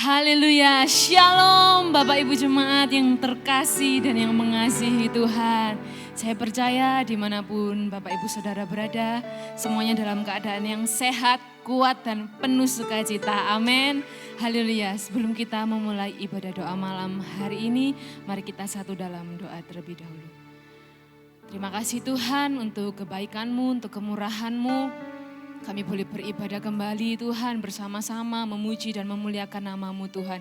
Haleluya, shalom Bapak Ibu Jemaat yang terkasih dan yang mengasihi Tuhan. Saya percaya dimanapun Bapak Ibu Saudara berada, semuanya dalam keadaan yang sehat, kuat dan penuh sukacita. Amin. Haleluya, sebelum kita memulai ibadah doa malam hari ini, mari kita satu dalam doa terlebih dahulu. Terima kasih Tuhan untuk kebaikan-Mu, untuk kemurahan-Mu. Kami boleh beribadah kembali Tuhan bersama-sama memuji dan memuliakan nama-Mu Tuhan.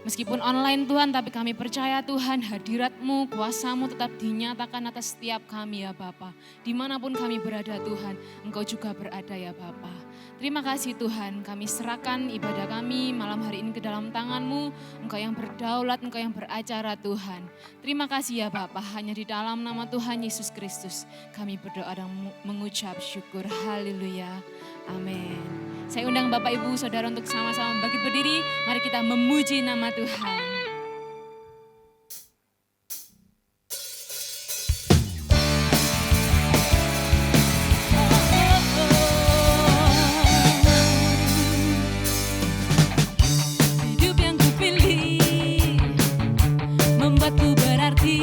Meskipun online Tuhan, tapi kami percaya Tuhan hadirat-Mu, kuasa-Mu tetap dinyatakan atas setiap kami ya Bapa. Dimanapun kami berada Tuhan, Engkau juga berada ya Bapa. Terima kasih Tuhan, kami serahkan ibadah kami malam hari ini ke dalam tangan-Mu. Engkau yang berdaulat, Engkau yang beracara Tuhan. Terima kasih ya Bapa, hanya di dalam nama Tuhan Yesus Kristus kami berdoa dan mengucap syukur. Haleluya. Amin. Saya undang Bapak Ibu Saudara untuk sama-sama bangkit berdiri. Mari kita memuji nama Tuhan. Hidup yang kupilih membuatku berarti.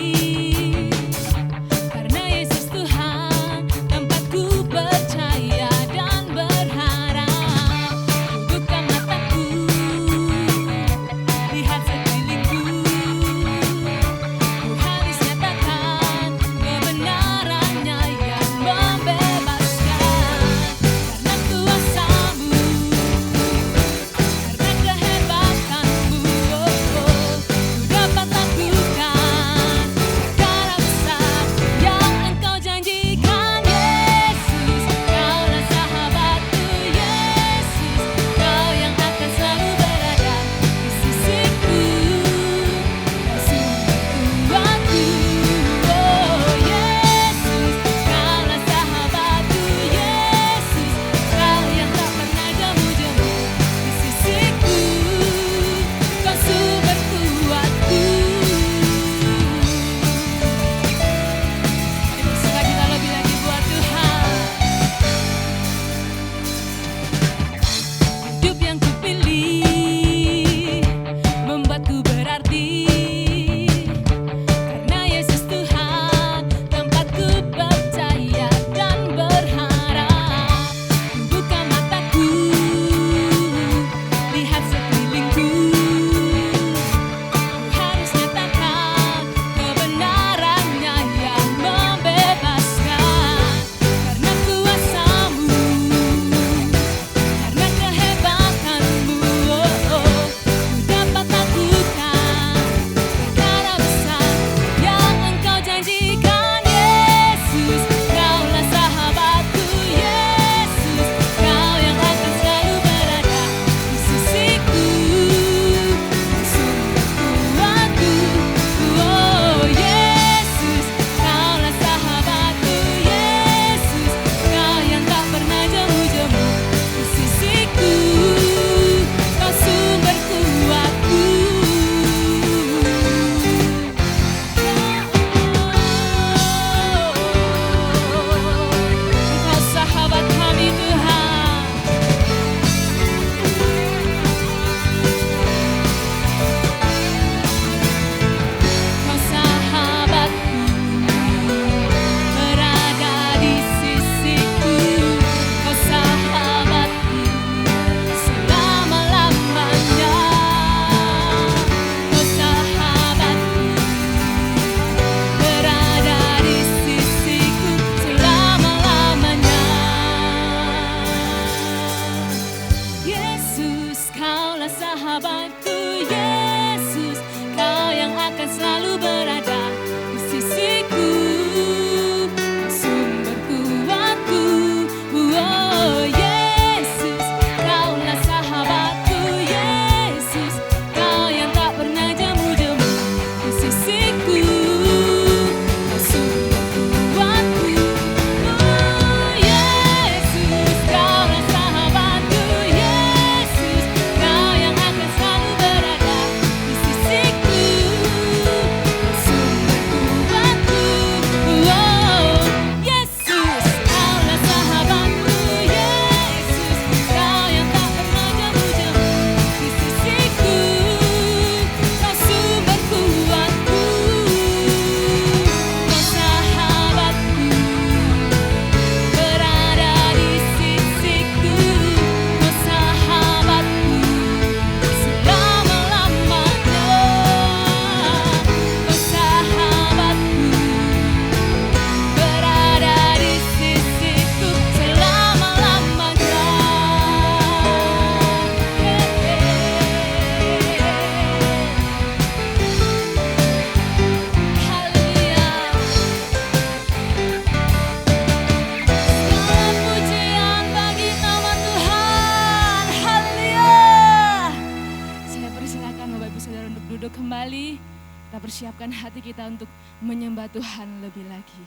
Persilakan Bapak Ibu Saudara untuk duduk kembali. Kita persiapkan hati kita untuk menyembah Tuhan lebih lagi.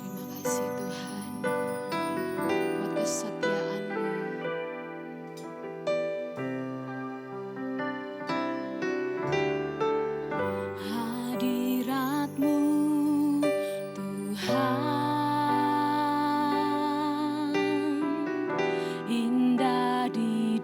Terima kasih Tuhan buat kesetiaan-Mu. Hadirat-Mu Tuhan, indah di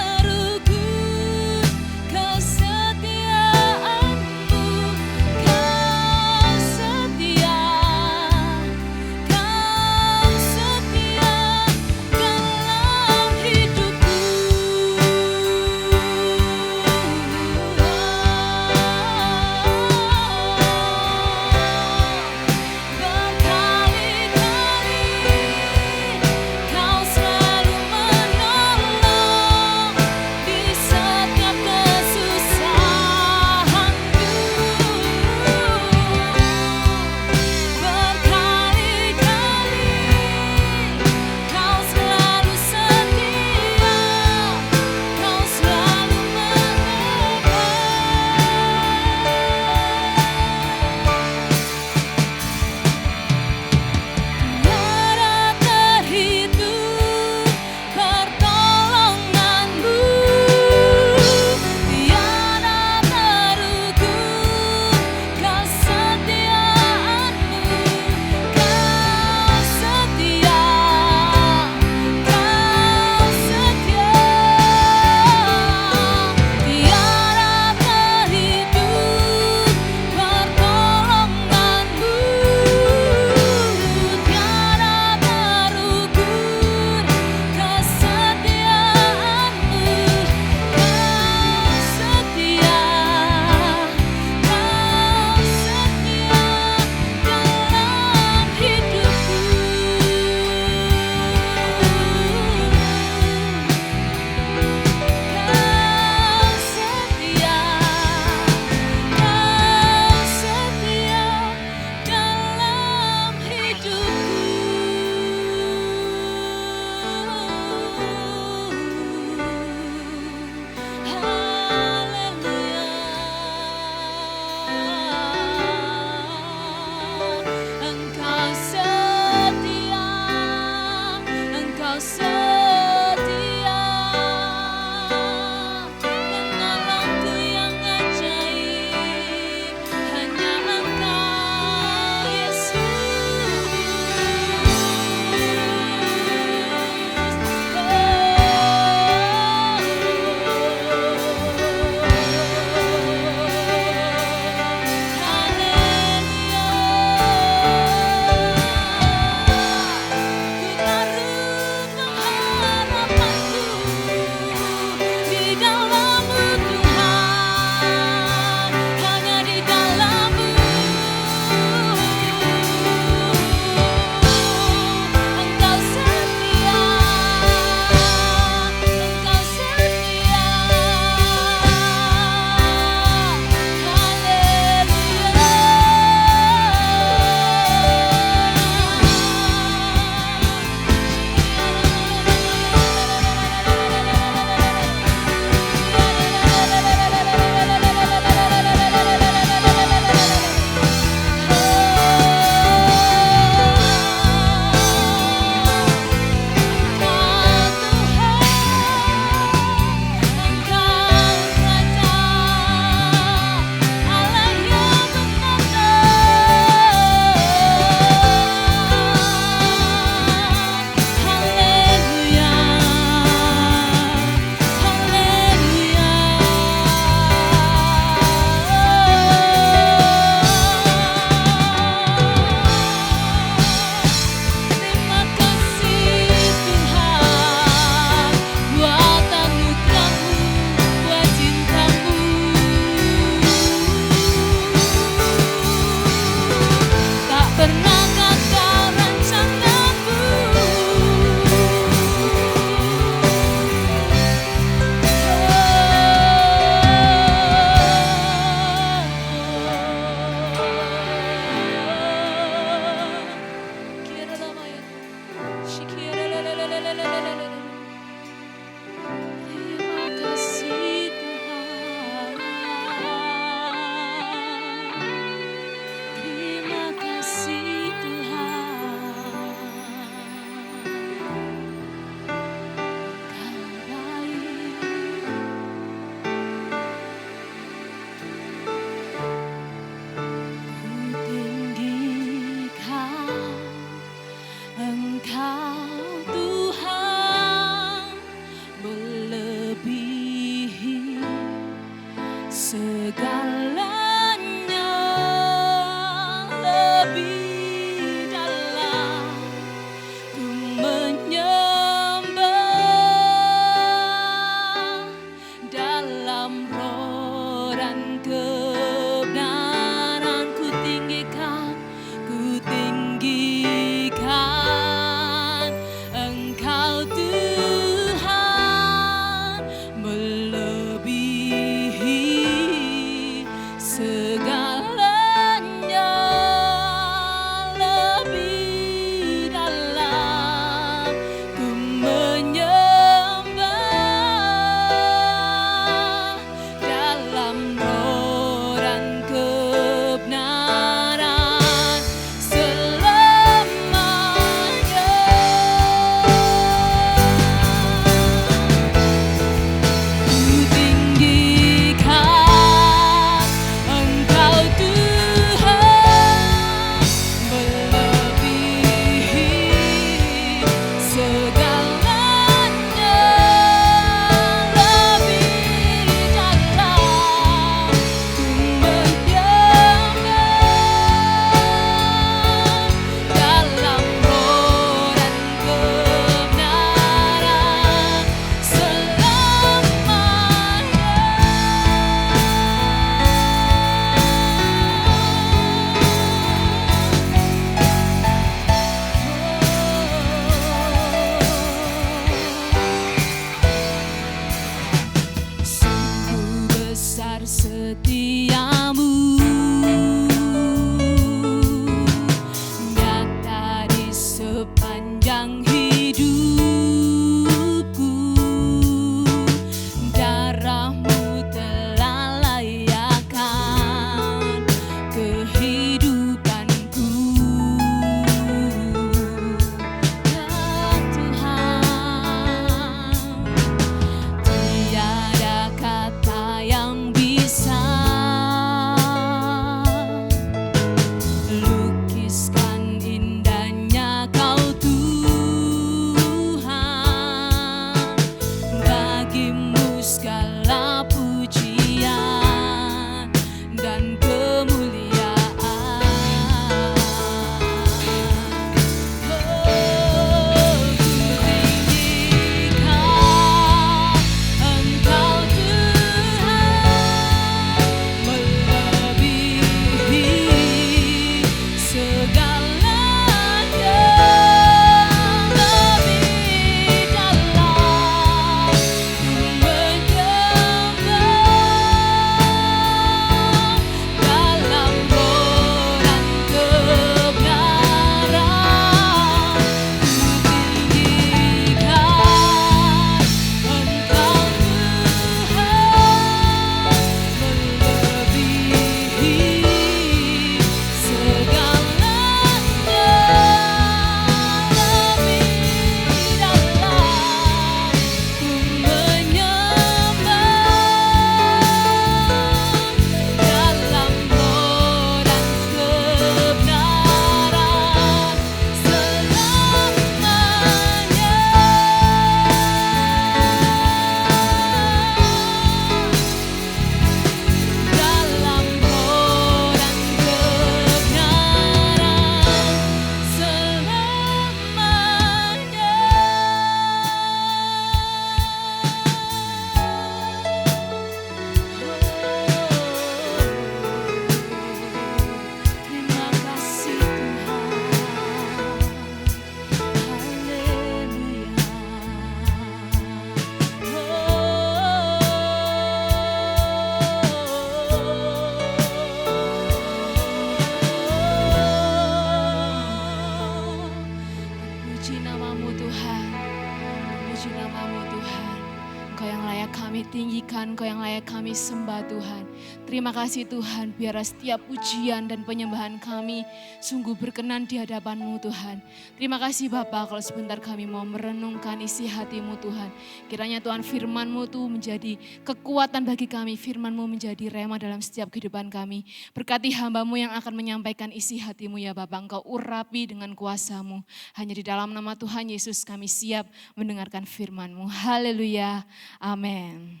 kami tinggikan, Engkau yang layak kami sembah Tuhan. Terima kasih Tuhan, biarlah setiap pujian dan penyembahan kami sungguh berkenan di hadapan-Mu Tuhan. Terima kasih Bapa, kalau sebentar kami mau merenungkan isi hati-Mu Tuhan. Kiranya Tuhan firman-Mu itu menjadi kekuatan bagi kami, firman-Mu menjadi rema dalam setiap kehidupan kami. Berkati hamba-Mu yang akan menyampaikan isi hati-Mu ya Bapa, Engkau urapi dengan kuasa-Mu. Hanya di dalam nama Tuhan Yesus kami siap mendengarkan firman-Mu. Haleluya, amin.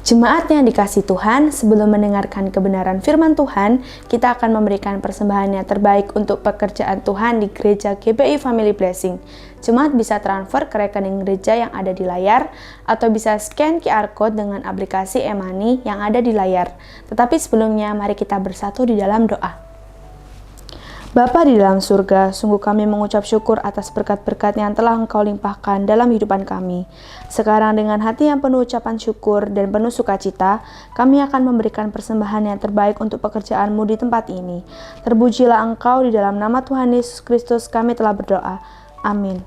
Jemaat yang dikasihi Tuhan, sebelum mendengarkan kebenaran firman Tuhan, kita akan memberikan persembahan yang terbaik untuk pekerjaan Tuhan di gereja GBI Family Blessing. Jemaat bisa transfer ke rekening gereja yang ada di layar, atau bisa scan QR Code dengan aplikasi e-money yang ada di layar. Tetapi sebelumnya, mari kita bersatu di dalam doa. Bapa di dalam surga, sungguh kami mengucap syukur atas berkat-berkat yang telah Engkau limpahkan dalam kehidupan kami. Sekarang dengan hati yang penuh ucapan syukur dan penuh sukacita, kami akan memberikan persembahan yang terbaik untuk pekerjaan-Mu di tempat ini. Terpujilah Engkau, di dalam nama Tuhan Yesus Kristus kami telah berdoa. Amin.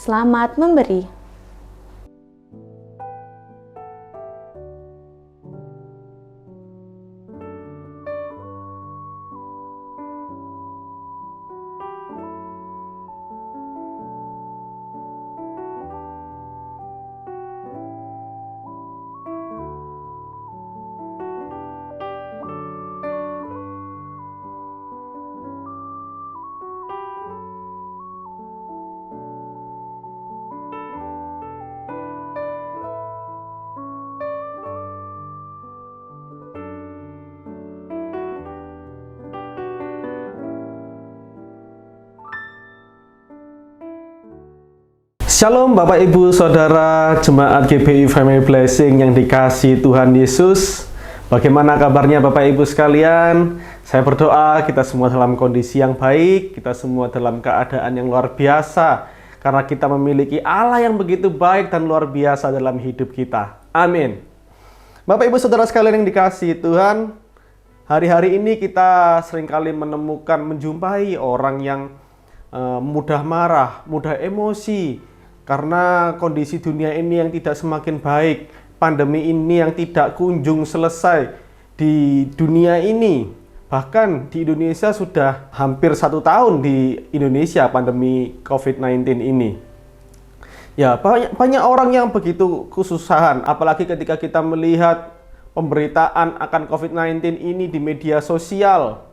Selamat memberi. Shalom Bapak Ibu Saudara Jemaat GBI Family Blessing yang dikasihi Tuhan Yesus. Bagaimana kabarnya Bapak Ibu sekalian? Saya berdoa kita semua dalam kondisi yang baik, kita semua dalam keadaan yang luar biasa, karena kita memiliki Allah yang begitu baik dan luar biasa dalam hidup kita. Amin. Bapak Ibu Saudara sekalian yang dikasihi Tuhan, hari-hari ini kita seringkali menjumpai orang yang mudah marah, mudah emosi, karena kondisi dunia ini yang tidak semakin baik, pandemi ini yang tidak kunjung selesai di dunia ini. Bahkan di Indonesia sudah hampir 1 tahun di Indonesia pandemi COVID-19 ini. Ya, banyak orang yang begitu kesusahan, apalagi ketika kita melihat pemberitaan akan COVID-19 ini di media sosial.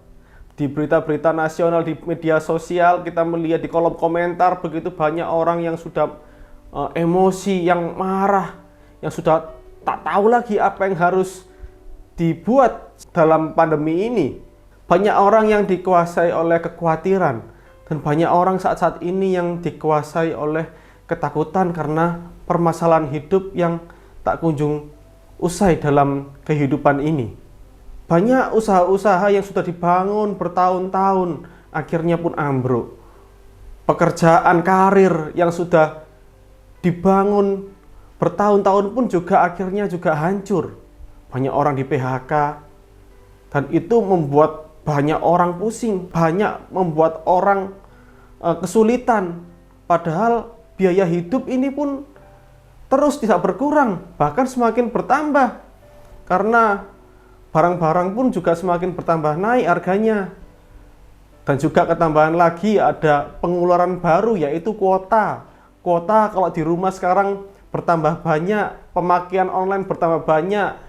Di berita-berita nasional, di media sosial, kita melihat di kolom komentar begitu banyak orang yang sudah emosi, yang marah, yang sudah tak tahu lagi apa yang harus dibuat dalam pandemi ini. Banyak orang yang dikuasai oleh kekhawatiran, dan banyak orang saat-saat ini yang dikuasai oleh ketakutan karena permasalahan hidup yang tak kunjung usai dalam kehidupan ini. Banyak usaha-usaha yang sudah dibangun bertahun-tahun akhirnya pun ambruk. Pekerjaan karir yang sudah dibangun bertahun-tahun pun juga akhirnya juga hancur. Banyak orang di PHK, dan itu membuat banyak orang pusing, banyak membuat orang kesulitan. Padahal biaya hidup ini pun terus tidak berkurang, bahkan semakin bertambah. Karena barang-barang pun juga semakin bertambah naik harganya. Dan juga ketambahan lagi ada pengeluaran baru, yaitu kuota. Kuota kalau di rumah sekarang bertambah banyak, pemakaian online bertambah banyak.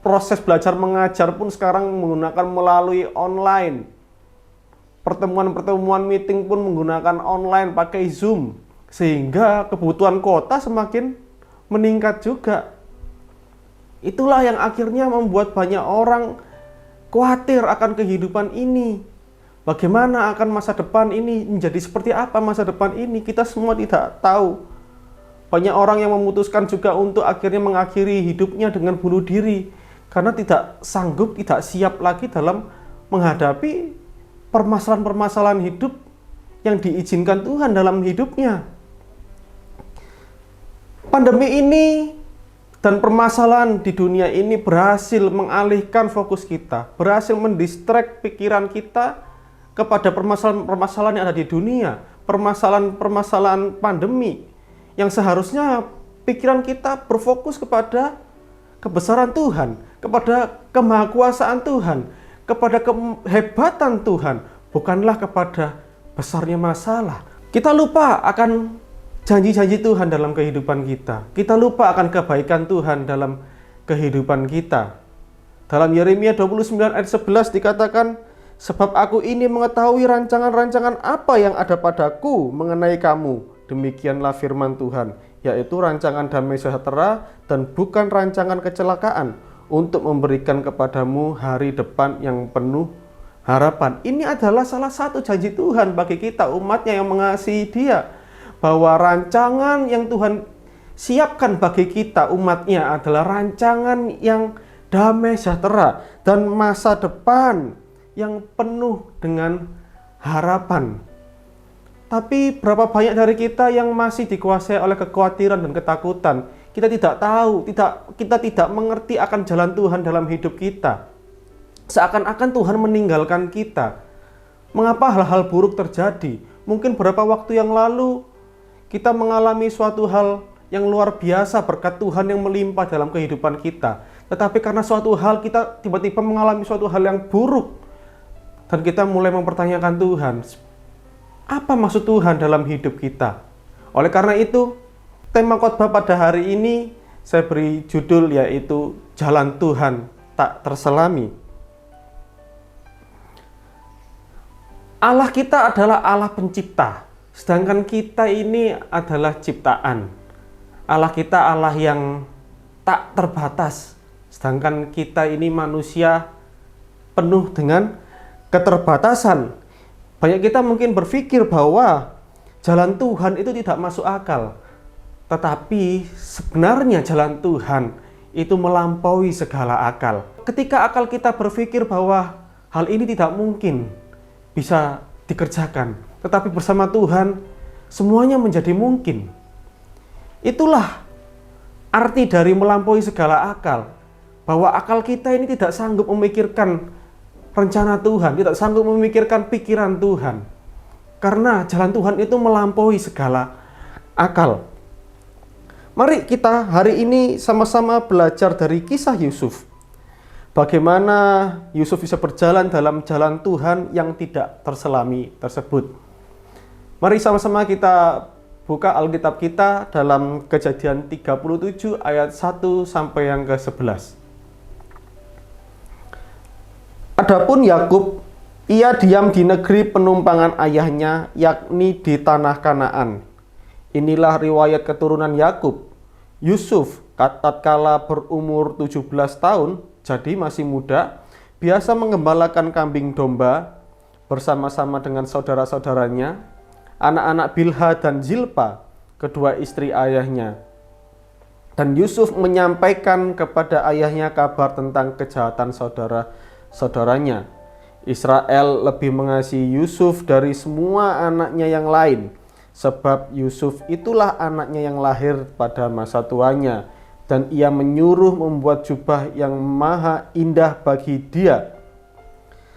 Proses belajar mengajar pun sekarang menggunakan melalui online. Pertemuan-pertemuan meeting pun menggunakan online pakai Zoom. Sehingga kebutuhan kuota semakin meningkat juga. Itulah yang akhirnya membuat banyak orang khawatir akan kehidupan ini. Bagaimana akan masa depan ini, menjadi seperti apa masa depan ini, kita semua tidak tahu. Banyak orang yang memutuskan juga untuk akhirnya mengakhiri hidupnya dengan bunuh diri, karena tidak sanggup, tidak siap lagi dalam menghadapi permasalahan-permasalahan hidup yang diizinkan Tuhan dalam hidupnya. Pandemi ini dan permasalahan di dunia ini berhasil mengalihkan fokus kita, berhasil mendistract pikiran kita kepada permasalahan-permasalahan yang ada di dunia, permasalahan-permasalahan pandemi yang seharusnya pikiran kita berfokus kepada kebesaran Tuhan, kepada kemahakuasaan Tuhan, kepada kehebatan Tuhan, bukanlah kepada besarnya masalah. Kita lupa akan janji-janji Tuhan dalam kehidupan kita. Kita lupa akan kebaikan Tuhan dalam kehidupan kita. Dalam Yeremia 29 ayat 11 dikatakan, sebab aku ini mengetahui rancangan-rancangan apa yang ada padaku mengenai kamu. Demikianlah firman Tuhan, yaitu rancangan damai sejahtera dan bukan rancangan kecelakaan, untuk memberikan kepadamu hari depan yang penuh harapan. Ini adalah salah satu janji Tuhan bagi kita, umatnya yang mengasihi Dia, bahwa rancangan yang Tuhan siapkan bagi kita, umatnya, adalah rancangan yang damai sejahtera dan masa depan yang penuh dengan harapan. Tapi berapa banyak dari kita yang masih dikuasai oleh kekhawatiran dan ketakutan? Kita tidak tahu, kita tidak mengerti akan jalan Tuhan dalam hidup kita. Seakan-akan Tuhan meninggalkan kita. Mengapa hal-hal buruk terjadi? Mungkin beberapa waktu yang lalu kita mengalami suatu hal yang luar biasa, berkat Tuhan yang melimpah dalam kehidupan kita. Tetapi karena suatu hal kita tiba-tiba mengalami suatu hal yang buruk, dan kita mulai mempertanyakan Tuhan, apa maksud Tuhan dalam hidup kita? Oleh karena itu, tema khotbah pada hari ini saya beri judul, yaitu Jalan Tuhan Tak Terselami. Allah kita adalah Allah pencipta, sedangkan kita ini adalah ciptaan. Allah kita Allah yang tak terbatas, sedangkan kita ini manusia penuh dengan keterbatasan. Banyak kita mungkin berpikir bahwa jalan Tuhan itu tidak masuk akal. Tetapi sebenarnya jalan Tuhan itu melampaui segala akal. Ketika akal kita berpikir bahwa hal ini tidak mungkin bisa dikerjakan, tetapi bersama Tuhan semuanya menjadi mungkin. Itulah arti dari melampaui segala akal. Bahwa akal kita ini tidak sanggup memikirkan rencana Tuhan, tidak sanggup memikirkan pikiran Tuhan. Karena jalan Tuhan itu melampaui segala akal. Mari kita hari ini sama-sama belajar dari kisah Yusuf. Bagaimana Yusuf bisa berjalan dalam jalan Tuhan yang tidak terselami tersebut. Mari sama-sama kita buka Alkitab kita dalam Kejadian 37 ayat 1 sampai yang ke-11. Adapun Yakub, ia diam di negeri penumpangan ayahnya, yakni di tanah Kanaan. Inilah riwayat keturunan Yakub. Yusuf tatkala berumur 17 tahun, jadi masih muda, biasa menggembalakan kambing domba bersama-sama dengan saudara-saudaranya, anak-anak Bilha dan Zilpa, kedua istri ayahnya. Dan Yusuf menyampaikan kepada ayahnya kabar tentang kejahatan saudaranya. Israel lebih mengasihi Yusuf dari semua anaknya yang lain, sebab Yusuf itulah anaknya yang lahir pada masa tuanya, dan ia menyuruh membuat jubah yang maha indah bagi dia.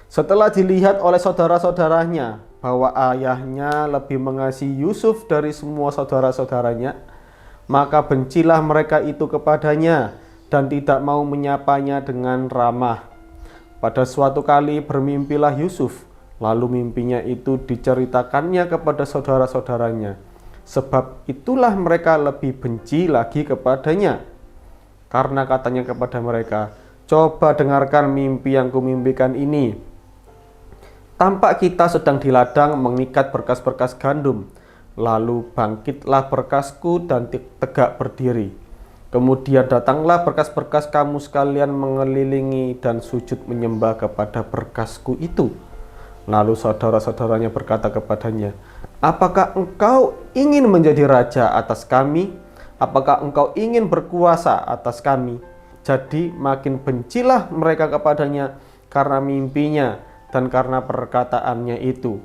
Setelah dilihat oleh saudara-saudaranya bahwa ayahnya lebih mengasihi Yusuf dari semua saudara-saudaranya, maka bencilah mereka itu kepadanya dan tidak mau menyapanya dengan ramah. Pada suatu kali bermimpilah Yusuf, lalu mimpinya itu diceritakannya kepada saudara-saudaranya. Sebab itulah mereka lebih benci lagi kepadanya. Karena katanya kepada mereka, coba dengarkan mimpi yang kumimpikan ini. Tampak kita sedang di ladang mengikat berkas-berkas gandum. Lalu bangkitlah berkasku dan tegak berdiri. Kemudian datanglah berkas-berkas kamu sekalian mengelilingi dan sujud menyembah kepada berkasku itu. Lalu saudara-saudaranya berkata kepadanya, apakah engkau ingin menjadi raja atas kami? Apakah engkau ingin berkuasa atas kami? Jadi makin bencilah mereka kepadanya karena mimpinya dan karena perkataannya itu.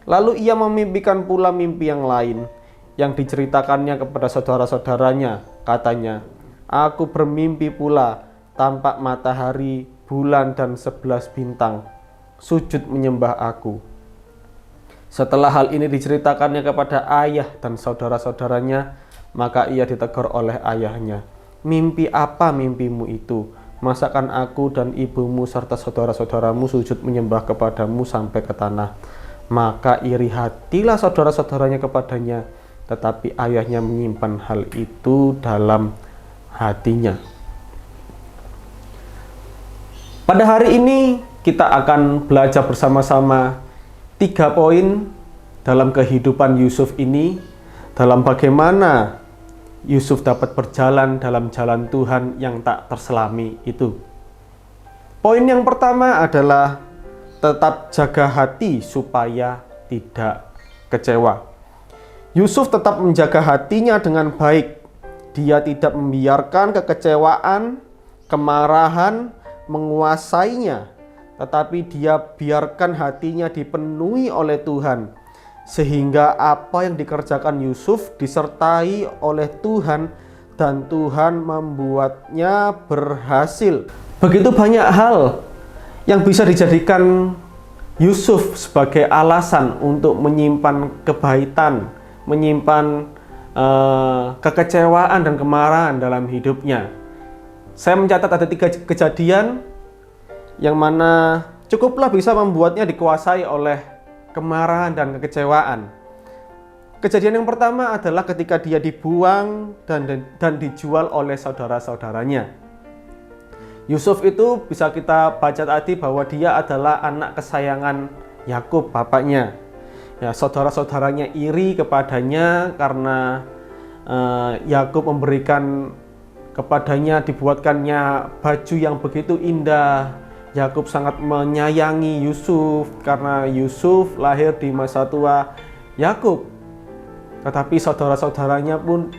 Lalu ia memimpikan pula mimpi yang lain, yang diceritakannya kepada saudara-saudaranya. Katanya, aku bermimpi pula, tampak matahari, bulan dan 11 bintang, sujud menyembah aku. Setelah hal ini diceritakannya kepada ayah dan saudara-saudaranya, Maka ia ditegur oleh ayahnya. Mimpi apa mimpimu itu? Masakan aku dan ibumu serta saudara-saudaramu sujud menyembah kepadamu sampai ke tanah? Maka iri hatilah saudara-saudaranya kepadanya, tetapi ayahnya menyimpan hal itu dalam hatinya. Pada hari ini kita akan belajar bersama-sama 3 poin dalam kehidupan Yusuf ini, dalam bagaimana Yusuf dapat berjalan dalam jalan Tuhan yang tak terselami itu. Poin yang pertama adalah tetap jaga hati supaya tidak kecewa. Yusuf tetap menjaga hatinya dengan baik. Dia tidak membiarkan kekecewaan, kemarahan menguasainya, tetapi dia biarkan hatinya dipenuhi oleh Tuhan. Sehingga apa yang dikerjakan Yusuf disertai oleh Tuhan dan Tuhan membuatnya berhasil. Begitu banyak hal yang bisa dijadikan Yusuf sebagai alasan untuk menyimpan kepahitan, menyimpan kekecewaan dan kemarahan dalam hidupnya. Saya mencatat ada 3 kejadian yang mana cukuplah bisa membuatnya dikuasai oleh kemarahan dan kekecewaan. Kejadian yang pertama adalah ketika dia dibuang dan dijual oleh saudara-saudaranya. Yusuf itu bisa kita baca tadi bahwa dia adalah anak kesayangan Yakub, bapaknya. Ya, saudara-saudaranya iri kepadanya karena Yakub memberikan kepadanya, dibuatkannya baju yang begitu indah. Yakub sangat menyayangi Yusuf karena Yusuf lahir di masa tua Yakub. Tetapi saudara-saudaranya pun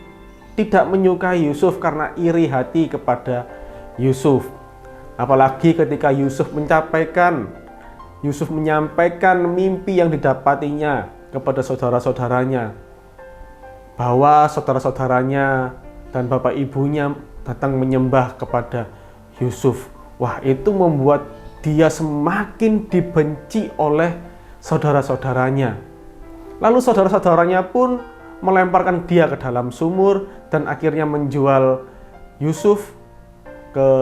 tidak menyukai Yusuf karena iri hati kepada Yusuf. Apalagi ketika Yusuf menyampaikan mimpi yang didapatinya kepada saudara-saudaranya, bahwa saudara-saudaranya dan bapak ibunya datang menyembah kepada Yusuf. Wah, itu membuat dia semakin dibenci oleh saudara-saudaranya. Lalu saudara-saudaranya pun melemparkan dia ke dalam sumur dan akhirnya menjual Yusuf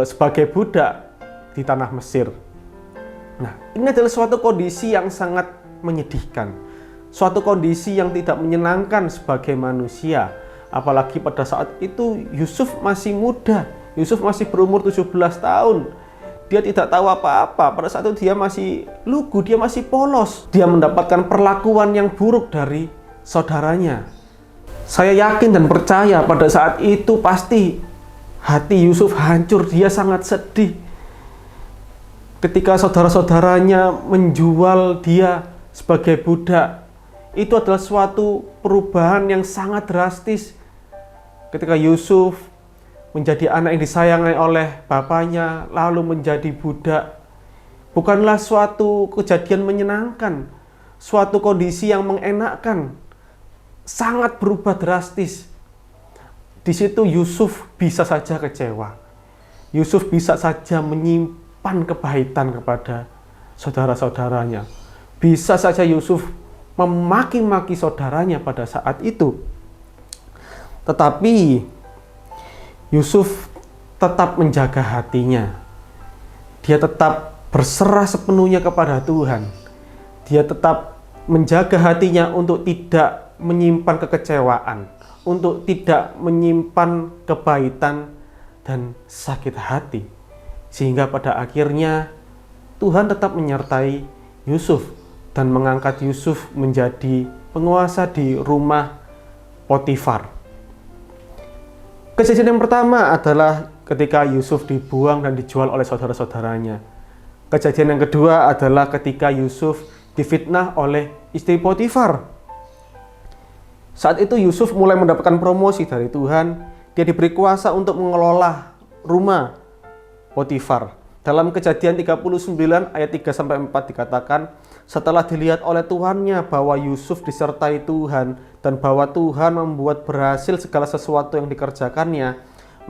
sebagai budak di tanah Mesir. Nah, ini adalah suatu kondisi yang sangat menyedihkan. Suatu kondisi yang tidak menyenangkan sebagai manusia. Apalagi pada saat itu Yusuf masih muda. Yusuf masih berumur 17 tahun. Dia tidak tahu apa-apa. Pada saat itu dia masih lugu, dia masih polos. Dia mendapatkan perlakuan yang buruk dari saudaranya. Saya yakin dan percaya pada saat itu pasti hati Yusuf hancur. Dia sangat sedih ketika saudara-saudaranya menjual dia sebagai budak. Itu adalah suatu perubahan yang sangat drastis. Ketika Yusuf menjadi anak yang disayangi oleh bapaknya, lalu menjadi budak, bukanlah suatu kejadian menyenangkan, suatu kondisi yang mengenakkan, sangat berubah drastis. Di situ Yusuf bisa saja kecewa, Yusuf bisa saja menyimpan kepahitan kepada saudara-saudaranya, bisa saja Yusuf memaki-maki saudaranya pada saat itu. Tetapi Yusuf tetap menjaga hatinya. Dia tetap berserah sepenuhnya kepada Tuhan. Dia tetap menjaga hatinya untuk tidak menyimpan kekecewaan, untuk tidak menyimpan kepahitan dan sakit hati. Sehingga pada akhirnya Tuhan tetap menyertai Yusuf dan mengangkat Yusuf menjadi penguasa di rumah Potifar. Kejadian yang pertama adalah ketika Yusuf dibuang dan dijual oleh saudara-saudaranya. Kejadian yang kedua adalah ketika Yusuf difitnah oleh istri Potifar. Saat itu Yusuf mulai mendapatkan promosi dari Tuhan. Dia diberi kuasa untuk mengelola rumah Potifar. Dalam Kejadian 39 ayat 3-4 dikatakan, setelah dilihat oleh tuannya bahwa Yusuf disertai Tuhan dan bahwa Tuhan membuat berhasil segala sesuatu yang dikerjakannya,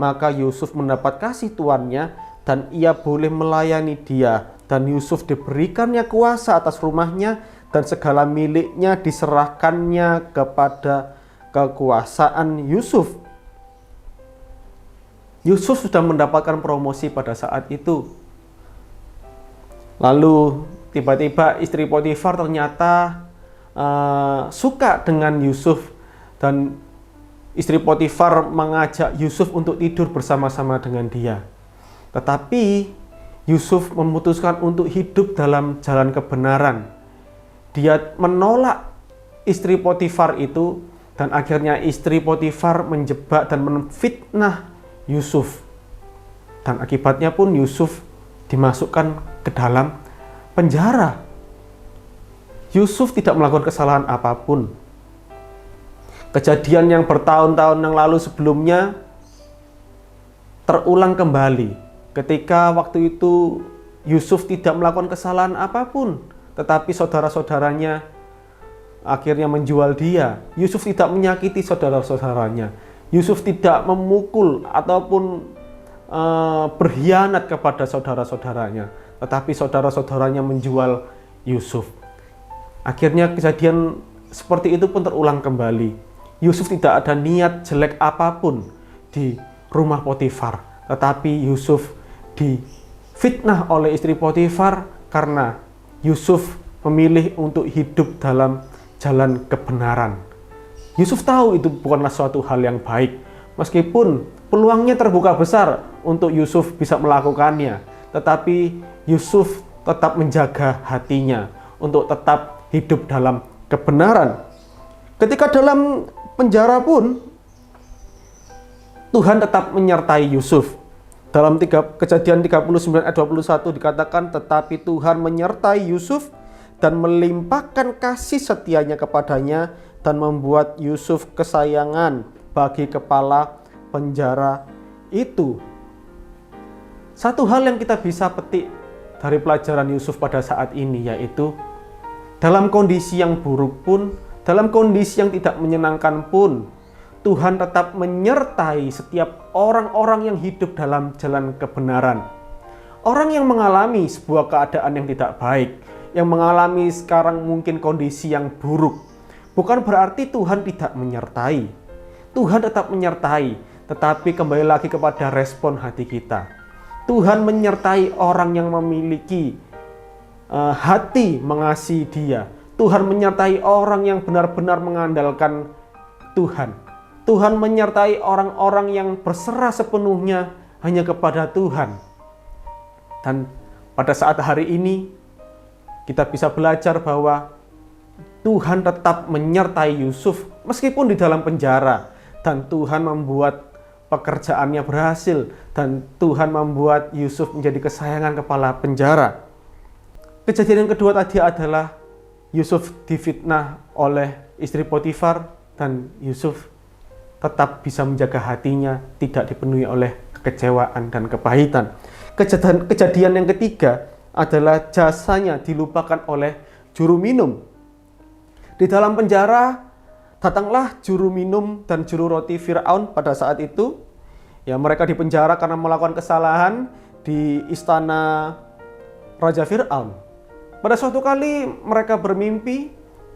maka Yusuf mendapat kasih tuannya dan ia boleh melayani dia. Dan Yusuf diberikannya kuasa atas rumahnya dan segala miliknya diserahkannya kepada kekuasaan Yusuf. Yusuf sudah mendapatkan promosi pada saat itu. Lalu tiba-tiba istri Potifar ternyata suka dengan Yusuf, dan istri Potifar mengajak Yusuf untuk tidur bersama-sama dengan dia. Tetapi Yusuf memutuskan untuk hidup dalam jalan kebenaran. Dia menolak istri Potifar itu, dan akhirnya istri Potifar menjebak dan menfitnah Yusuf. Dan akibatnya pun Yusuf dimasukkan ke dalam penjara. Yusuf tidak melakukan kesalahan apapun. Kejadian yang bertahun-tahun yang lalu sebelumnya terulang kembali. Ketika waktu itu Yusuf tidak melakukan kesalahan apapun, tetapi saudara-saudaranya akhirnya menjual dia. Yusuf tidak menyakiti saudara-saudaranya. Yusuf tidak memukul ataupun berkhianat kepada saudara-saudaranya, tetapi saudara-saudaranya menjual Yusuf. Akhirnya kejadian seperti itu pun terulang kembali. Yusuf tidak ada niat jelek apapun di rumah Potifar, tetapi Yusuf difitnah oleh istri Potifar karena Yusuf memilih untuk hidup dalam jalan kebenaran. Yusuf tahu itu bukanlah suatu hal yang baik, meskipun peluangnya terbuka besar untuk Yusuf bisa melakukannya, tetapi Yusuf tetap menjaga hatinya untuk tetap hidup dalam kebenaran. Ketika dalam penjara pun Tuhan tetap menyertai Yusuf. Dalam Kejadian 39 ayat 21 dikatakan, tetapi Tuhan menyertai Yusuf dan melimpahkan kasih setianya kepadanya dan membuat Yusuf kesayangan bagi kepala penjara itu. Satu hal yang kita bisa petik dari pelajaran Yusuf pada saat ini, yaitu dalam kondisi yang buruk pun, dalam kondisi yang tidak menyenangkan pun, Tuhan tetap menyertai setiap orang-orang yang hidup dalam jalan kebenaran. Orang yang mengalami sebuah keadaan yang tidak baik, yang mengalami sekarang mungkin kondisi yang buruk, bukan berarti Tuhan tidak menyertai. Tuhan tetap menyertai, tetapi kembali lagi kepada respon hati kita. Tuhan menyertai orang yang memiliki hati mengasihi Dia. Tuhan menyertai orang yang benar-benar mengandalkan Tuhan. Tuhan menyertai orang-orang yang berserah sepenuhnya hanya kepada Tuhan. Dan pada saat hari ini kita bisa belajar bahwa Tuhan tetap menyertai Yusuf meskipun di dalam penjara, dan Tuhan membuat pekerjaannya berhasil, dan Tuhan membuat Yusuf menjadi kesayangan kepala penjara. Kejadian yang kedua tadi adalah Yusuf difitnah oleh istri Potifar, dan Yusuf tetap bisa menjaga hatinya tidak dipenuhi oleh kekecewaan dan kepahitan. Kejadian yang ketiga adalah jasanya dilupakan oleh juru minum. Di dalam penjara datanglah juru minum dan juru roti Firaun pada saat itu. Ya, mereka dipenjara karena melakukan kesalahan di istana Raja Firaun. Pada suatu kali mereka bermimpi,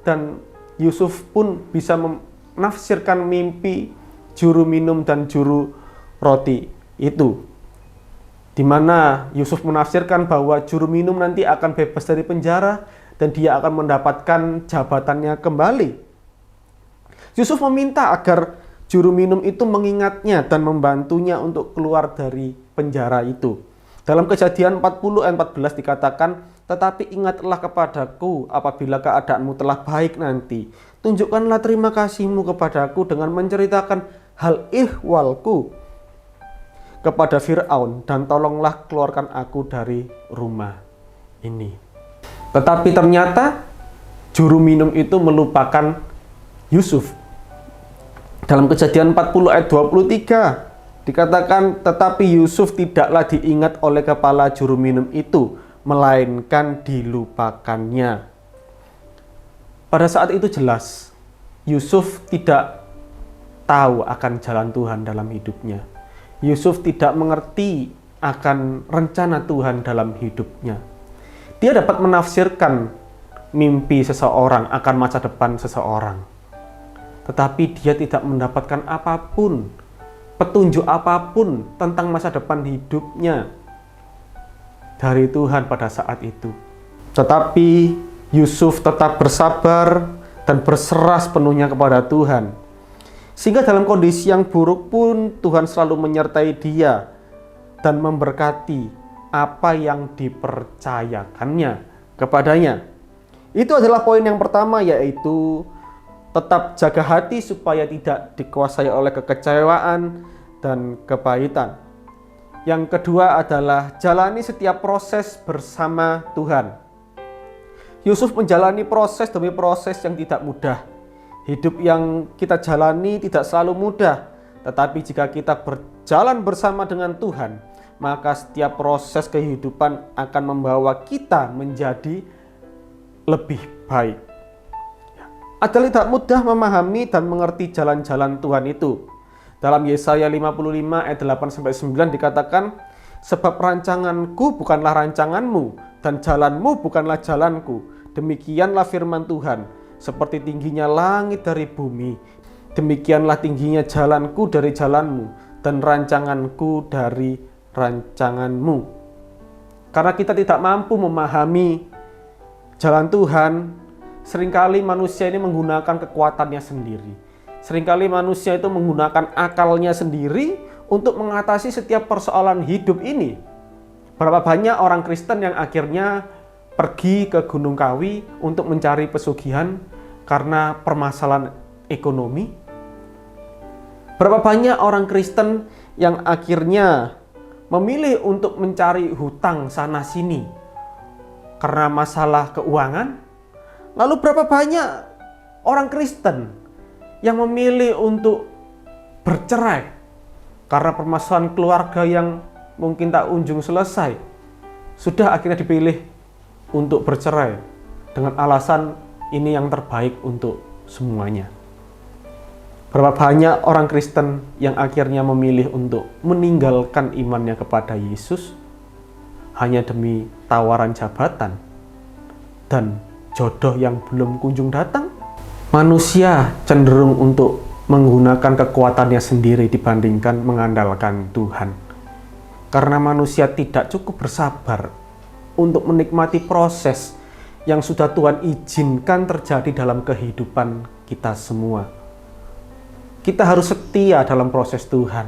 dan Yusuf pun bisa menafsirkan mimpi juru minum dan juru roti itu, di mana Yusuf menafsirkan bahwa juru minum nanti akan bebas dari penjara dan dia akan mendapatkan jabatannya kembali. Yusuf meminta agar juru minum itu mengingatnya dan membantunya untuk keluar dari penjara itu. Dalam Kejadian 40 ayat 14 dikatakan, tetapi ingatlah kepadaku apabila keadaanmu telah baik nanti. Tunjukkanlah terima kasihmu kepadaku dengan menceritakan hal ihwalku kepada Firaun, dan tolonglah keluarkan aku dari rumah ini. Tetapi ternyata juru minum itu melupakan Yusuf. Dalam Kejadian 40 ayat 23 dikatakan, tetapi Yusuf tidaklah diingat oleh kepala juru minum itu, melainkan dilupakannya. Pada saat itu jelas Yusuf tidak tahu akan jalan Tuhan dalam hidupnya. Yusuf tidak mengerti akan rencana Tuhan dalam hidupnya. Dia dapat menafsirkan mimpi seseorang akan masa depan seseorang, tetapi dia tidak mendapatkan apapun, petunjuk apapun tentang masa depan hidupnya dari Tuhan pada saat itu. Tetapi Yusuf tetap bersabar dan berserah sepenuhnya kepada Tuhan. Sehingga dalam kondisi yang buruk pun Tuhan selalu menyertai dia dan memberkati apa yang dipercayakannya kepadanya. Itu adalah poin yang pertama, yaitu tetap jaga hati supaya tidak dikuasai oleh kekecewaan dan kepahitan. Yang kedua adalah jalani setiap proses bersama Tuhan. Yusuf menjalani proses demi proses yang tidak mudah. Hidup yang kita jalani tidak selalu mudah, tetapi jika kita berjalan bersama dengan Tuhan, maka setiap proses kehidupan akan membawa kita menjadi lebih baik. Adalah tidak mudah memahami dan mengerti jalan-jalan Tuhan itu. Dalam Yesaya 55 ayat 8-9 dikatakan, sebab rancanganku bukanlah rancanganmu, dan jalanmu bukanlah jalanku. Demikianlah firman Tuhan, seperti tingginya langit dari bumi, demikianlah tingginya jalanku dari jalanmu, dan rancanganku dari rancanganmu. Karena kita tidak mampu memahami jalan Tuhan, seringkali manusia ini menggunakan kekuatannya sendiri. Seringkali manusia itu menggunakan akalnya sendiri untuk mengatasi setiap persoalan hidup ini. Berapa banyak orang Kristen yang akhirnya pergi ke Gunung Kawi untuk mencari pesugihan karena permasalahan ekonomi? Berapa banyak orang Kristen yang akhirnya memilih untuk mencari hutang sana-sini karena masalah keuangan? Lalu berapa banyak orang Kristen yang memilih untuk bercerai karena permasalahan keluarga yang mungkin tak kunjung selesai? Sudah akhirnya dipilih untuk bercerai dengan alasan ini yang terbaik untuk semuanya. Berapa banyak orang Kristen yang akhirnya memilih untuk meninggalkan imannya kepada Yesus hanya demi tawaran jabatan dan jodoh yang belum kunjung datang? Manusia cenderung untuk menggunakan kekuatannya sendiri dibandingkan mengandalkan Tuhan. Karena manusia tidak cukup bersabar untuk menikmati proses yang sudah Tuhan izinkan terjadi dalam kehidupan kita semua. Kita harus setia dalam proses Tuhan.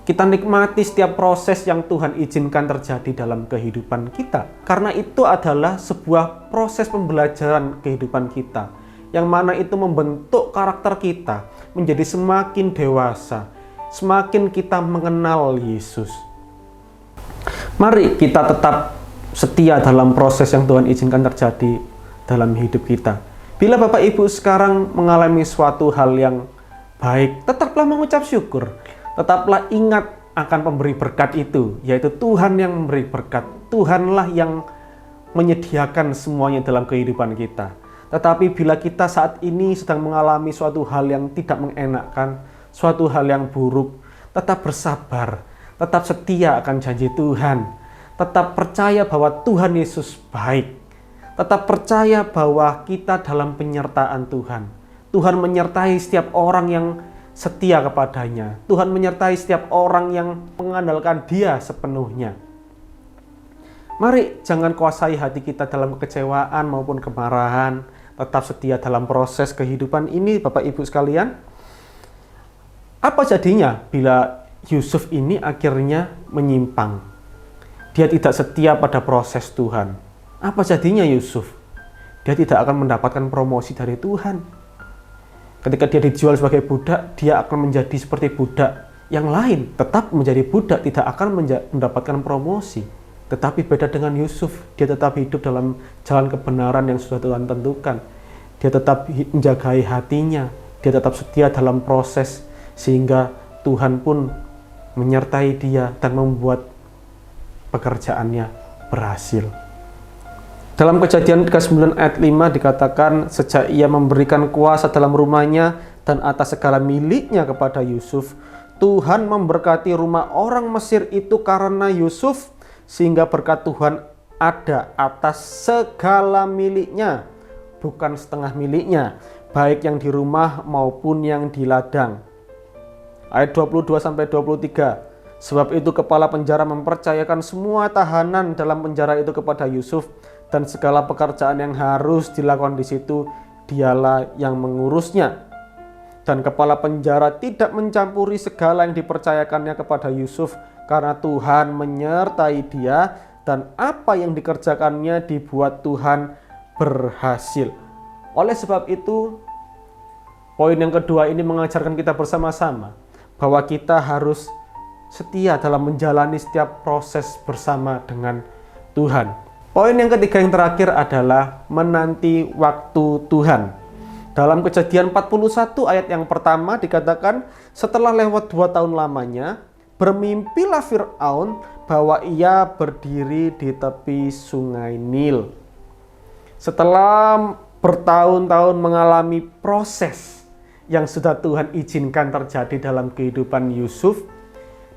Kita nikmati setiap proses yang Tuhan izinkan terjadi dalam kehidupan kita. Karena itu adalah sebuah proses pembelajaran kehidupan kita, yang mana itu membentuk karakter kita menjadi semakin dewasa, semakin kita mengenal Yesus. Mari kita tetap setia dalam proses yang Tuhan izinkan terjadi dalam hidup kita. Bila Bapak Ibu sekarang mengalami suatu hal yang baik, tetaplah mengucap syukur. Tetaplah ingat akan pemberi berkat itu, yaitu Tuhan yang memberi berkat. Tuhanlah yang menyediakan semuanya dalam kehidupan kita. Tetapi bila kita saat ini sedang mengalami suatu hal yang tidak mengenakan, suatu hal yang buruk, tetap bersabar, tetap setia akan janji Tuhan, tetap percaya bahwa Tuhan Yesus baik, tetap percaya bahwa kita dalam penyertaan Tuhan. Tuhan menyertai setiap orang yang setia kepadanya. Tuhan menyertai setiap orang yang mengandalkan Dia sepenuhnya. Mari jangan kuasai hati kita dalam kekecewaan maupun kemarahan. Tetap setia dalam proses kehidupan ini, Bapak Ibu sekalian. Apa jadinya bila Yusuf ini akhirnya menyimpang? Dia tidak setia pada proses Tuhan. Apa jadinya Yusuf? Dia tidak akan mendapatkan promosi dari Tuhan. Ketika dia dijual sebagai budak, dia akan menjadi seperti budak yang lain. Tetap menjadi budak, tidak akan mendapatkan promosi. Tetapi beda dengan Yusuf, dia tetap hidup dalam jalan kebenaran yang sudah Tuhan tentukan. Dia tetap menjagai hatinya, dia tetap setia dalam proses, sehingga Tuhan pun menyertai dia dan membuat pekerjaannya berhasil. Dalam Kejadian ke-9 ayat 5 dikatakan, sejak ia memberikan kuasa dalam rumahnya dan atas segala miliknya kepada Yusuf, Tuhan memberkati rumah orang Mesir itu karena Yusuf, sehingga berkat Tuhan ada atas segala miliknya, bukan setengah miliknya. baik yang di rumah maupun yang di ladang. Ayat 22-23. Sebab itu kepala penjara mempercayakan semua tahanan dalam penjara itu kepada Yusuf, dan segala pekerjaan yang harus dilakukan di situ dialah yang mengurusnya. Dan kepala penjara tidak mencampuri segala yang dipercayakannya kepada Yusuf, karena Tuhan menyertai dia, dan apa yang dikerjakannya dibuat Tuhan berhasil. Oleh sebab itu, poin yang kedua ini mengajarkan kita bersama-sama bahwa kita harus setia dalam menjalani setiap proses bersama dengan Tuhan. Poin yang ketiga yang terakhir adalah menanti waktu Tuhan. Dalam Kejadian 41 ayat yang pertama dikatakan, setelah lewat 2 tahun lamanya, bermimpilah Fir'aun bahwa ia berdiri di tepi sungai Nil. Setelah bertahun-tahun mengalami proses yang sudah Tuhan izinkan terjadi dalam kehidupan Yusuf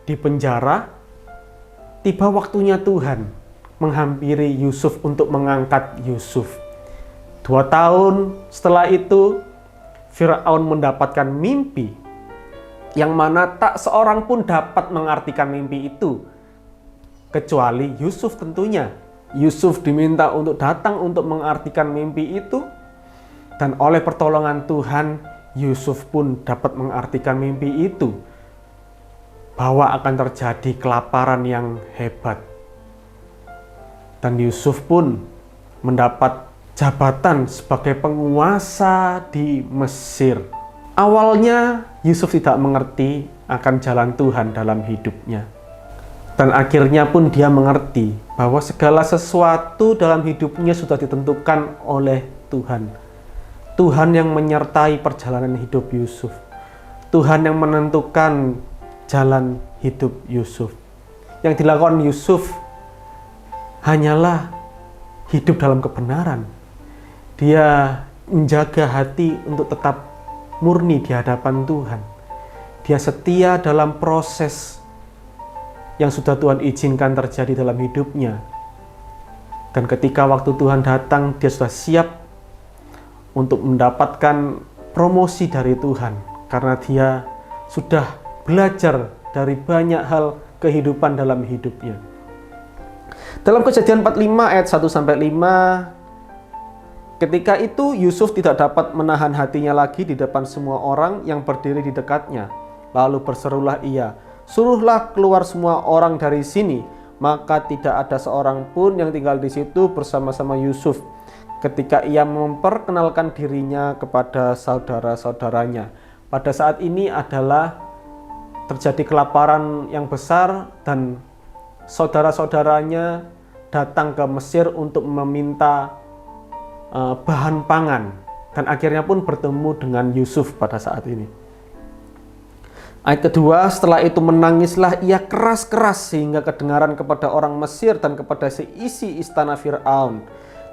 di penjara, tiba waktunya Tuhan menghampiri Yusuf untuk mengangkat Yusuf. 2 tahun setelah itu, Fir'aun mendapatkan mimpi yang mana tak seorang pun dapat mengartikan mimpi itu kecuali Yusuf tentunya. Yusuf diminta untuk datang untuk mengartikan mimpi itu, dan oleh pertolongan Tuhan, Yusuf pun dapat mengartikan mimpi itu, bahwa akan terjadi kelaparan yang hebat. Dan Yusuf pun mendapat jabatan sebagai penguasa di Mesir. Awalnya Yusuf tidak mengerti akan jalan Tuhan dalam hidupnya. Dan akhirnya pun dia mengerti bahwa segala sesuatu dalam hidupnya sudah ditentukan oleh Tuhan. Tuhan yang menyertai perjalanan hidup Yusuf. Tuhan yang menentukan jalan hidup Yusuf. Yang dilakukan Yusuf hanyalah hidup dalam kebenaran. Dia menjaga hati untuk tetap murni di hadapan Tuhan. Dia setia dalam proses yang sudah Tuhan izinkan terjadi dalam hidupnya. Dan ketika waktu Tuhan datang, dia sudah siap untuk mendapatkan promosi dari Tuhan, karena dia sudah belajar dari banyak hal kehidupan dalam hidupnya. Dalam Kejadian 45 ayat 1-5, ketika itu Yusuf tidak dapat menahan hatinya lagi di depan semua orang yang berdiri di dekatnya. Lalu berserulah ia, "Suruhlah keluar semua orang dari sini." Maka tidak ada seorang pun yang tinggal di situ bersama-sama Yusuf ketika ia memperkenalkan dirinya kepada saudara-saudaranya. Pada saat ini adalah terjadi kelaparan yang besar dan saudara-saudaranya datang ke Mesir untuk meminta bahan pangan, dan akhirnya pun bertemu dengan Yusuf pada saat ini. Ayat kedua, setelah itu menangislah ia keras-keras sehingga kedengaran kepada orang Mesir dan kepada seisi istana Fir'aun.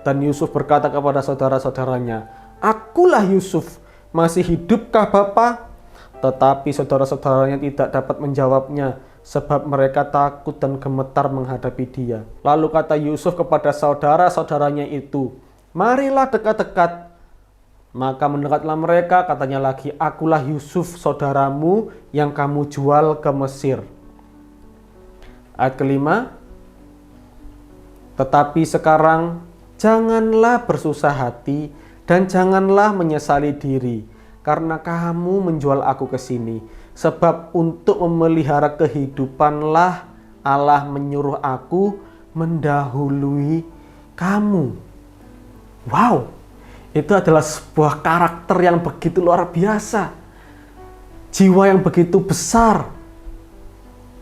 Dan Yusuf berkata kepada saudara-saudaranya, "Akulah Yusuf, masih hidupkah Bapa?" Tetapi saudara-saudaranya tidak dapat menjawabnya, sebab mereka takut dan gemetar menghadapi dia. Lalu kata Yusuf kepada saudara-saudaranya itu, "Marilah dekat-dekat." Maka mendekatlah mereka, katanya lagi, "Akulah Yusuf saudaramu yang kamu jual ke Mesir." Ayat kelima, "Tetapi sekarang janganlah bersusah hati dan janganlah menyesali diri, karena kamu menjual aku ke sini. Sebab untuk memelihara kehidupanlah Allah menyuruh aku mendahului kamu." Wow! Itu adalah sebuah karakter yang begitu luar biasa. Jiwa yang begitu besar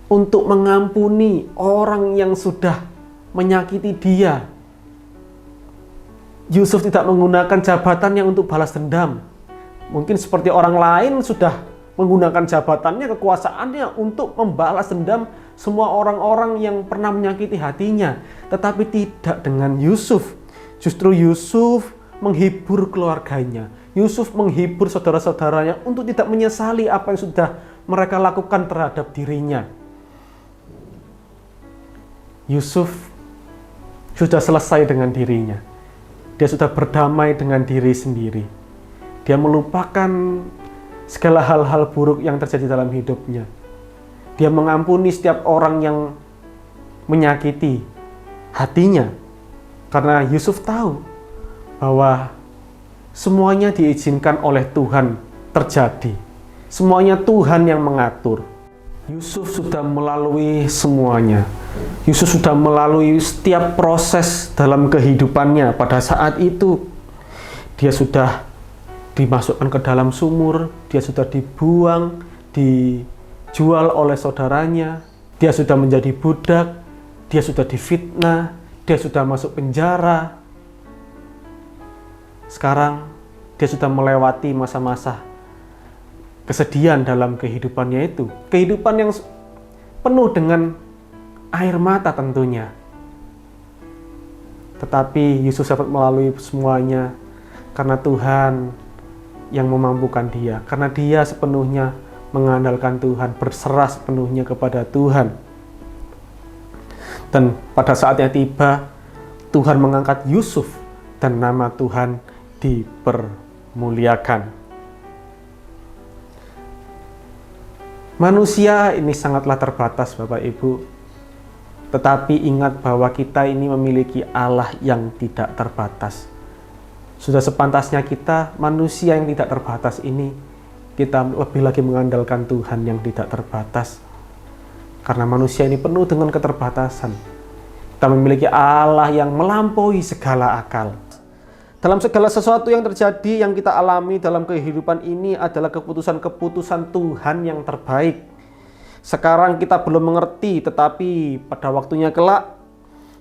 untuk mengampuni orang yang sudah menyakiti dia. Yusuf tidak menggunakan jabatannya untuk balas dendam. Mungkin seperti orang lain sudah menggunakan jabatannya, kekuasaannya untuk membalas dendam semua orang-orang yang pernah menyakiti hatinya. Tetapi tidak dengan Yusuf. Justru Yusuf menghibur keluarganya. Yusuf menghibur saudara-saudaranya untuk tidak menyesali apa yang sudah mereka lakukan terhadap dirinya. Yusuf sudah selesai dengan dirinya. Dia sudah berdamai dengan diri sendiri. Dia melupakan segala hal-hal buruk yang terjadi dalam hidupnya. Dia mengampuni setiap orang yang menyakiti hatinya. Karena Yusuf tahu bahwa semuanya diizinkan oleh Tuhan terjadi. Semuanya Tuhan yang mengatur. Yusuf sudah melalui semuanya. Yusuf sudah melalui setiap proses dalam kehidupannya. Pada saat itu, dia sudah dimasukkan ke dalam sumur, dia sudah dibuang, dijual oleh saudaranya, dia sudah menjadi budak, dia sudah difitnah, dia sudah masuk penjara. Sekarang, dia sudah melewati masa-masa kesedihan dalam kehidupannya itu. Kehidupan yang penuh dengan air mata tentunya. Tetapi Yusuf dapat melalui semuanya karena Tuhan yang memampukan dia. Karena dia sepenuhnya mengandalkan Tuhan, berserah sepenuhnya kepada Tuhan. Dan pada saatnya tiba, Tuhan mengangkat Yusuf dan nama Tuhan dipermuliakan. Manusia ini sangatlah terbatas, Bapak Ibu. Tetapi ingat bahwa kita ini memiliki Allah yang tidak terbatas. Sudah sepantasnya kita, manusia yang tidak terbatas ini, kita lebih lagi mengandalkan Tuhan yang tidak terbatas. Karena manusia ini penuh dengan keterbatasan. Kita memiliki Allah yang melampaui segala akal. Dalam segala sesuatu yang terjadi, yang kita alami dalam kehidupan ini adalah keputusan-keputusan Tuhan yang terbaik. Sekarang kita belum mengerti, tetapi pada waktunya kelak,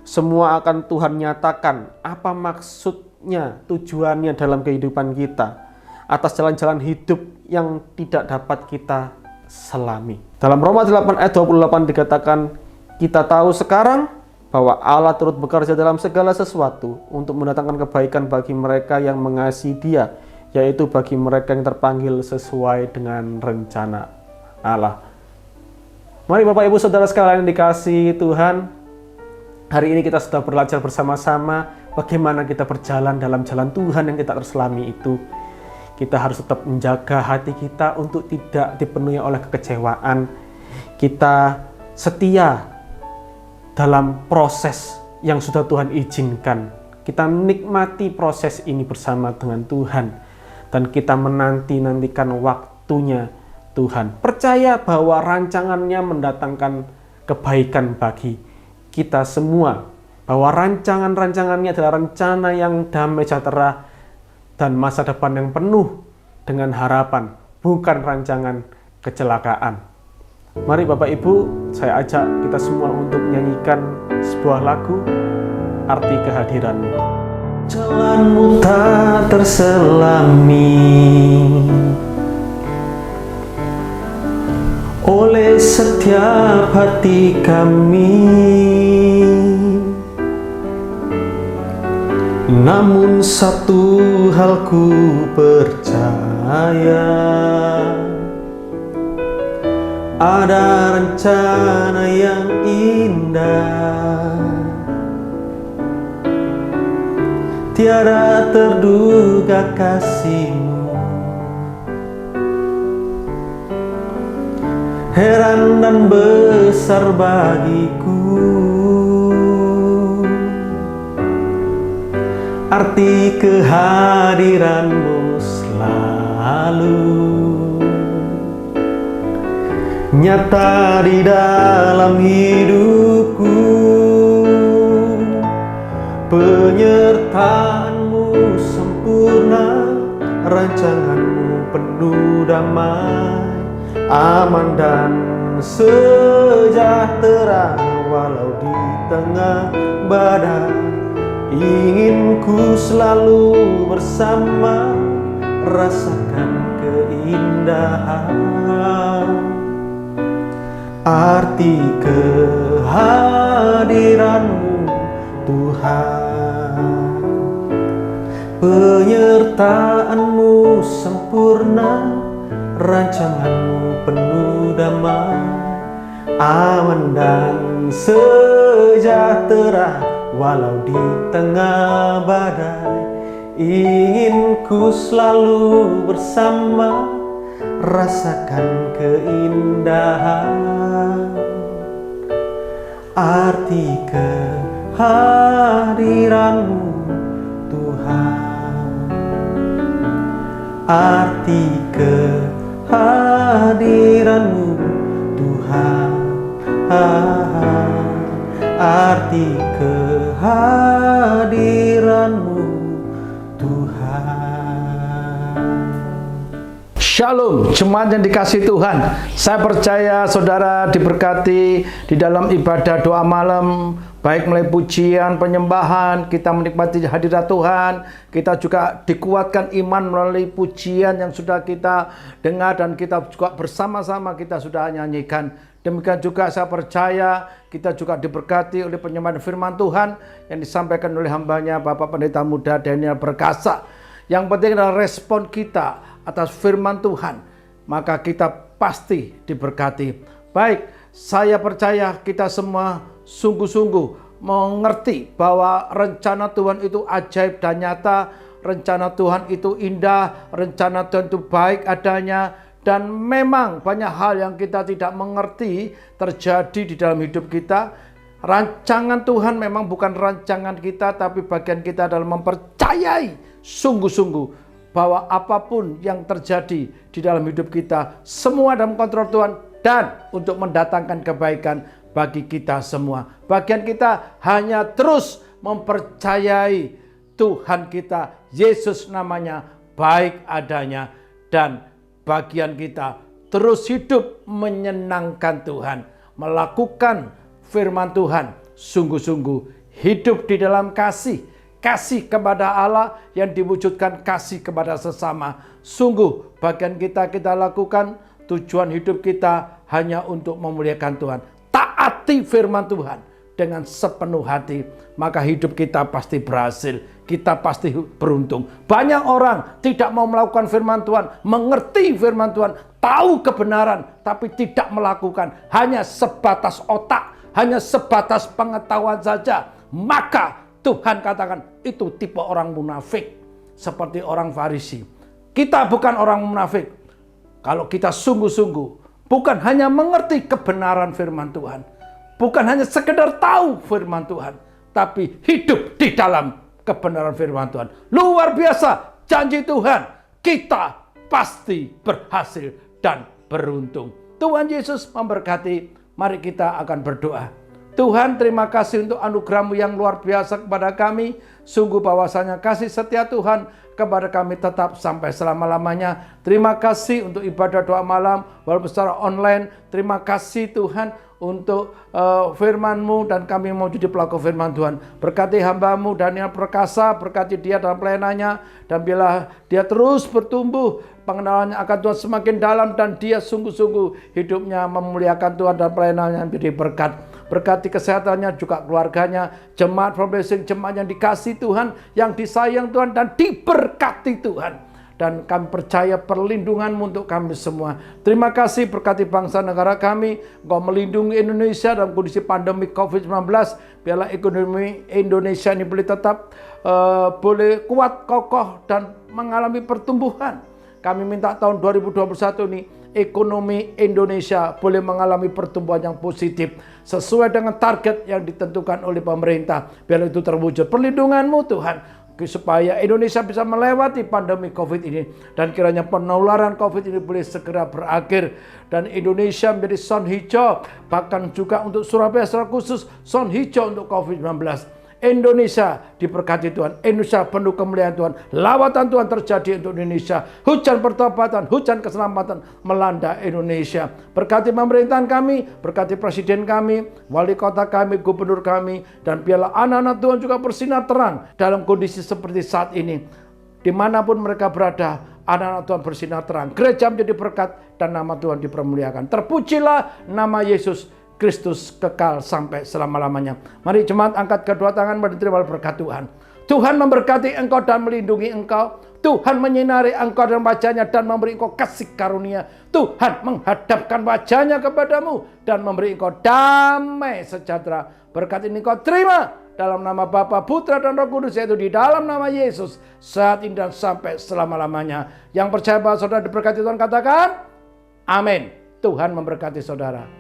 semua akan Tuhan nyatakan apa maksudnya, tujuannya dalam kehidupan kita, atas jalan-jalan hidup yang tidak dapat kita selami. Dalam Roma 8 ayat 28 dikatakan, kita tahu sekarang bahwa Allah turut bekerja dalam segala sesuatu untuk mendatangkan kebaikan bagi mereka yang mengasihi Dia, yaitu bagi mereka yang terpanggil sesuai dengan rencana Allah. Mari Bapak Ibu Saudara sekalian yang dikasihi Tuhan, hari ini kita sudah belajar bersama-sama bagaimana kita berjalan dalam jalan Tuhan yang kita terselami itu. Kita harus tetap menjaga hati kita untuk tidak dipenuhi oleh kekecewaan. Kita setia dalam proses yang sudah Tuhan izinkan. Kita menikmati proses ini bersama dengan Tuhan. Dan kita menanti-nantikan waktunya Tuhan. Percaya bahwa rancangannya mendatangkan kebaikan bagi kita semua. Bahwa rancangan-rancangannya adalah rencana yang damai sejahtera dan masa depan yang penuh dengan harapan. Bukan rancangan kecelakaan. Mari Bapak Ibu, saya ajak kita semua untuk menyanyikan sebuah lagu, Arti Kehadiran-Mu. Jalanmu tak terselami oleh setiap hati kami, namun satu hal ku percaya, ada rencana yang indah, tiada terduga kasih-Mu. Heran dan besar bagiku arti kehadiran-Mu selalu nyata di dalam hidupku. Penyertaan-Mu sempurna, rancangan-Mu penuh damai, aman dan sejahtera walau di tengah badai. Ingin ku selalu bersama, rasakan keindahan arti kehadiran-Mu Tuhan. Penyertaan-Mu sempurna, rancangan-Mu penuh damai, aman dan sejahtera walau di tengah badai. ingin ku selalu bersama, rasakan keindahan arti kehadiranmu Tuhan, arti kehadiranmu Tuhan, arti kehadiranmu Tuhan. Shalom, jemaat yang dikasihi Tuhan. Saya percaya saudara diberkati di dalam ibadah doa malam, baik melalui pujian, penyembahan, kita menikmati hadirat Tuhan. Kita juga dikuatkan iman melalui pujian yang sudah kita dengar dan kita juga bersama-sama kita sudah nyanyikan. Demikian juga saya percaya kita juga diberkati oleh penyembahan firman Tuhan yang disampaikan oleh hambanya Bapak Pendeta Muda Daniel Perkasa. Yang penting adalah respon kita atas firman Tuhan, maka kita pasti diberkati. Baik, saya percaya kita semua sungguh-sungguh mengerti bahwa rencana Tuhan itu ajaib dan nyata, rencana Tuhan itu indah, rencana Tuhan itu baik adanya, dan memang banyak hal yang kita tidak mengerti terjadi di dalam hidup kita. Rancangan Tuhan memang bukan rancangan kita, tapi bagian kita adalah mempercayai sungguh-sungguh bahwa apapun yang terjadi di dalam hidup kita, semua dalam kontrol Tuhan dan untuk mendatangkan kebaikan bagi kita semua. Bagian kita hanya terus mempercayai Tuhan kita, Yesus namanya, baik adanya, dan bagian kita terus hidup menyenangkan Tuhan, melakukan firman Tuhan, sungguh-sungguh hidup di dalam kasih kepada Allah yang diwujudkan kasih kepada sesama. Sungguh bagian kita lakukan, tujuan hidup kita hanya untuk memuliakan Tuhan. Taati firman Tuhan dengan sepenuh hati, maka hidup kita pasti berhasil. Kita pasti beruntung. Banyak orang tidak mau melakukan firman Tuhan, mengerti firman Tuhan, tahu kebenaran, tapi tidak melakukan. Hanya sebatas otak, hanya sebatas pengetahuan saja. Maka Tuhan katakan itu tipe orang munafik, seperti orang Farisi. Kita bukan orang munafik. Kalau kita sungguh-sungguh, bukan hanya mengerti kebenaran firman Tuhan, bukan hanya sekedar tahu firman Tuhan, tapi hidup di dalam kebenaran firman Tuhan. Luar biasa janji Tuhan, kita pasti berhasil dan beruntung. Tuhan Yesus memberkati. Mari kita akan berdoa. Tuhan, terima kasih untuk anugerah-Mu yang luar biasa kepada kami. Sungguh bahwasanya kasih setia Tuhan kepada kami tetap sampai selama-lamanya. Terima kasih untuk ibadah doa malam walaupun secara online. Terima kasih Tuhan untuk firman-Mu dan kami mau jadi pelaku firman Tuhan. Berkati hamba-Mu Daniel Perkasa, berkati dia dalam pelayanannya, dan bila dia terus bertumbuh, pengenalannya akan Tuhan semakin dalam, dan dia sungguh-sungguh hidupnya memuliakan Tuhan dan pelayanannya menjadi berkat. Berkati kesehatannya juga keluarganya, jemaat Blessing, jemaat yang dikasih Tuhan, yang disayang Tuhan dan diberkati Tuhan. Dan kami percaya perlindungan-Mu untuk kami semua. Terima kasih, berkati bangsa negara kami. Engkau melindungi Indonesia dalam kondisi pandemi COVID-19. Biarlah ekonomi Indonesia ini boleh tetap boleh kuat, kokoh, dan mengalami pertumbuhan. Kami minta tahun 2021 ini ekonomi Indonesia boleh mengalami pertumbuhan yang positif sesuai dengan target yang ditentukan oleh pemerintah. Biar itu terwujud. Perlindungan-Mu Tuhan, supaya Indonesia bisa melewati pandemi COVID ini, dan kiranya penularan COVID ini boleh segera berakhir, dan Indonesia menjadi zona hijau, bahkan juga untuk Surabaya secara khusus zona hijau untuk COVID-19. Indonesia diberkati Tuhan, Indonesia penuh kemuliaan Tuhan, lawatan Tuhan terjadi untuk Indonesia, hujan pertobatan, hujan keselamatan melanda Indonesia. Berkati pemerintahan kami, berkati presiden kami, wali kota kami, gubernur kami, dan biarlah anak-anak Tuhan juga bersinar terang dalam kondisi seperti saat ini. Dimanapun mereka berada, anak-anak Tuhan bersinar terang, gereja menjadi berkat, dan nama Tuhan dipermuliakan. Terpujilah nama Yesus Kristus kekal sampai selama-lamanya. Mari jemaat angkat kedua tangan menerima berkat Tuhan. Tuhan memberkati engkau dan melindungi engkau. Tuhan menyinari engkau dan wajahnya dan memberi engkau kasih karunia. Tuhan menghadapkan wajahnya kepadamu dan memberi engkau damai sejahtera. Berkat ini kau terima dalam nama Bapa, Putra, dan Roh Kudus, yaitu di dalam nama Yesus, saat ini dan sampai selama-lamanya. Yang percaya bahwa saudara diberkati Tuhan, katakan amin. Tuhan memberkati saudara.